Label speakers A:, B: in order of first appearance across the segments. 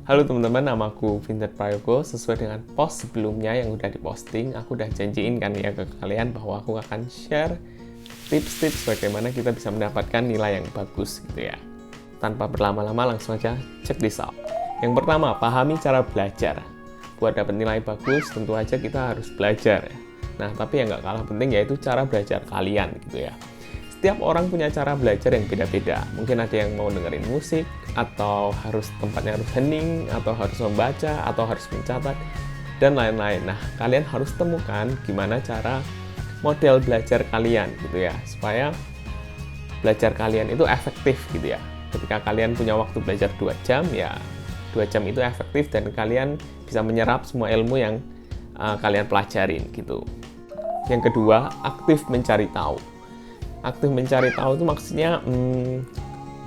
A: Halo teman-teman, namaku Vincent Prayogo. Sesuai dengan post sebelumnya yang udah diposting, aku udah janjiin kan ya ke kalian bahwa aku akan share tips-tips bagaimana kita bisa mendapatkan nilai yang bagus gitu ya. Tanpa berlama-lama langsung aja check this out. Yang pertama, pahami cara belajar. Buat dapat nilai bagus, tentu aja kita harus belajar ya. Nah, tapi yang nggak kalah penting yaitu cara belajar kalian gitu ya. Setiap orang punya cara belajar yang beda-beda. Mungkin ada yang mau dengerin musik, atau tempatnya harus hening, atau harus membaca, atau harus mencatat, dan lain-lain. Nah, kalian harus temukan gimana cara model belajar kalian gitu ya, supaya belajar kalian itu efektif gitu ya. Ketika kalian punya waktu belajar 2 jam, ya 2 jam itu efektif dan kalian bisa menyerap semua ilmu yang kalian pelajarin gitu. Yang kedua, aktif mencari tahu. Aktif mencari tahu itu maksudnya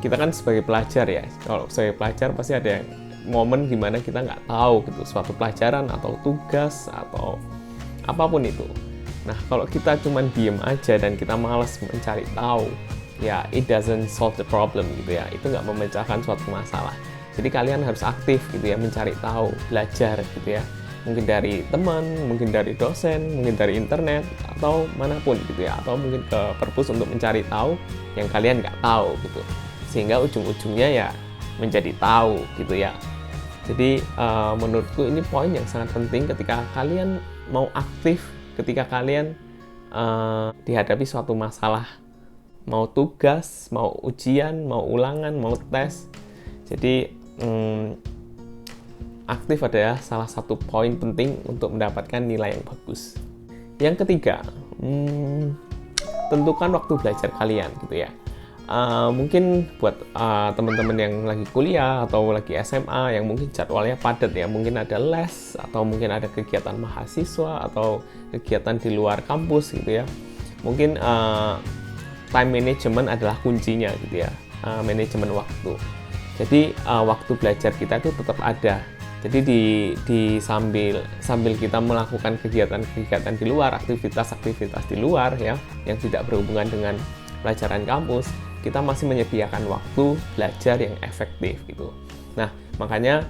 A: kita kan sebagai pelajar ya, kalau sebagai pelajar pasti ada momen dimana kita nggak tahu gitu suatu pelajaran atau tugas atau apapun itu. Nah, kalau kita cuman diem aja dan kita malas mencari tahu, ya it doesn't solve the problem gitu ya, itu nggak memecahkan suatu masalah. Jadi kalian harus aktif gitu ya, mencari tahu, belajar gitu ya. Mungkin dari teman, mungkin dari dosen, mungkin dari internet, atau manapun gitu ya, atau mungkin ke perpus untuk mencari tahu yang kalian nggak tahu gitu, sehingga ujung-ujungnya ya menjadi tahu gitu ya. Jadi menurutku ini poin yang sangat penting ketika kalian mau aktif, ketika kalian dihadapi suatu masalah, mau tugas, mau ujian, mau ulangan, mau tes. Jadi aktif adalah salah satu poin penting untuk mendapatkan nilai yang bagus. Yang ketiga, tentukan waktu belajar kalian gitu ya. Mungkin buat teman-teman yang lagi kuliah atau lagi SMA yang mungkin jadwalnya padat ya, mungkin ada les atau mungkin ada kegiatan mahasiswa atau kegiatan di luar kampus gitu ya. Mungkin time management adalah kuncinya gitu ya, manajemen waktu. Jadi waktu belajar kita itu tetap ada. Jadi di sambil kita melakukan kegiatan-kegiatan di luar, aktivitas-aktivitas di luar ya, yang tidak berhubungan dengan pelajaran kampus, kita masih menyediakan waktu belajar yang efektif gitu. Nah, makanya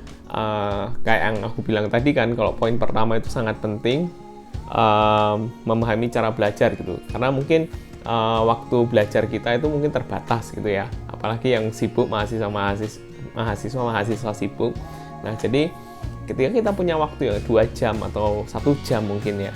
A: kayak yang aku bilang tadi kan, kalau poin pertama itu sangat penting memahami cara belajar gitu. Karena mungkin waktu belajar kita itu mungkin terbatas gitu ya. Apalagi yang sibuk, mahasiswa sibuk. Nah, jadi ketika kita punya waktu yang 2 jam atau 1 jam mungkin ya,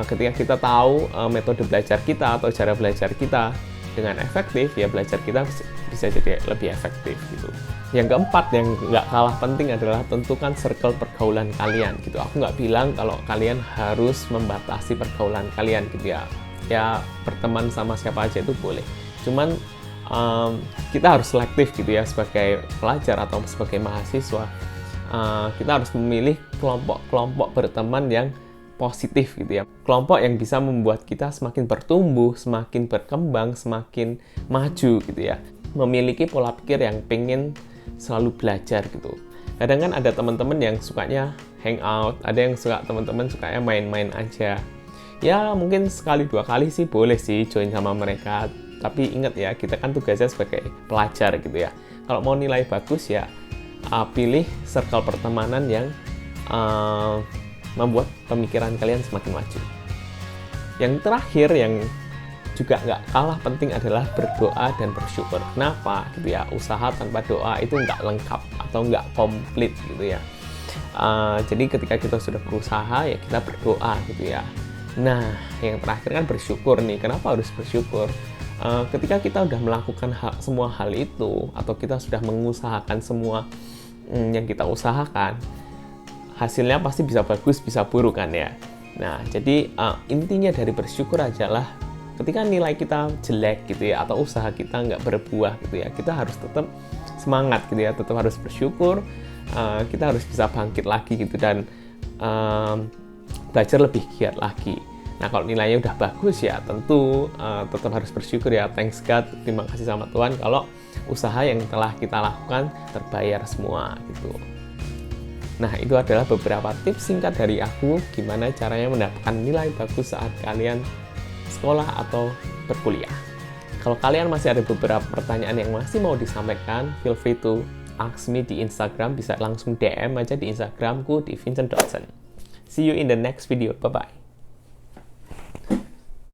A: ketika kita tahu metode belajar kita atau cara belajar kita dengan efektif, ya belajar kita bisa jadi lebih efektif gitu. Yang keempat yang nggak kalah penting adalah tentukan circle pergaulan kalian gitu. Aku nggak bilang kalau kalian harus membatasi pergaulan kalian gitu ya. Ya berteman sama siapa aja itu boleh. Cuman kita harus selektif gitu ya, sebagai pelajar atau sebagai mahasiswa. Kita harus memilih kelompok-kelompok berteman yang positif gitu ya. Kelompok yang bisa membuat kita semakin bertumbuh, semakin berkembang, semakin maju gitu ya. Memiliki pola pikir yang pengen selalu belajar gitu. Kadang kan ada teman-teman yang sukanya hangout, ada yang teman-teman sukanya main-main aja. Ya mungkin sekali 2 kali sih boleh sih join sama mereka. Tapi ingat ya, kita kan tugasnya sebagai pelajar gitu ya. Kalau mau nilai bagus ya pilih circle pertemanan yang membuat pemikiran kalian semakin maju. Yang terakhir yang juga nggak kalah penting adalah berdoa dan bersyukur. Kenapa gitu ya? Usaha tanpa doa itu nggak lengkap atau nggak komplit gitu ya. Jadi ketika kita sudah berusaha ya kita berdoa gitu ya. Nah, yang terakhir kan bersyukur nih. Kenapa harus bersyukur? Ketika kita sudah melakukan semua hal itu, atau kita sudah mengusahakan semua yang kita usahakan, hasilnya pasti bisa bagus, bisa buruk kan ya. Nah, jadi intinya dari bersyukur adalah ketika nilai kita jelek gitu ya, atau usaha kita nggak berbuah gitu ya, kita harus tetap semangat gitu ya, tetap harus bersyukur. Kita harus bisa bangkit lagi gitu dan belajar lebih giat lagi. Nah, kalau nilainya udah bagus ya tentu tetap harus bersyukur ya, thanks God, terima kasih sama Tuhan kalau usaha yang telah kita lakukan terbayar semua gitu. Nah, itu adalah beberapa tips singkat dari aku gimana caranya mendapatkan nilai bagus saat kalian sekolah atau berkuliah. Kalau kalian masih ada beberapa pertanyaan yang masih mau disampaikan, feel free to ask me di Instagram, bisa langsung DM aja di Instagramku di Vincent Dotson. See you in the next video. Bye-bye.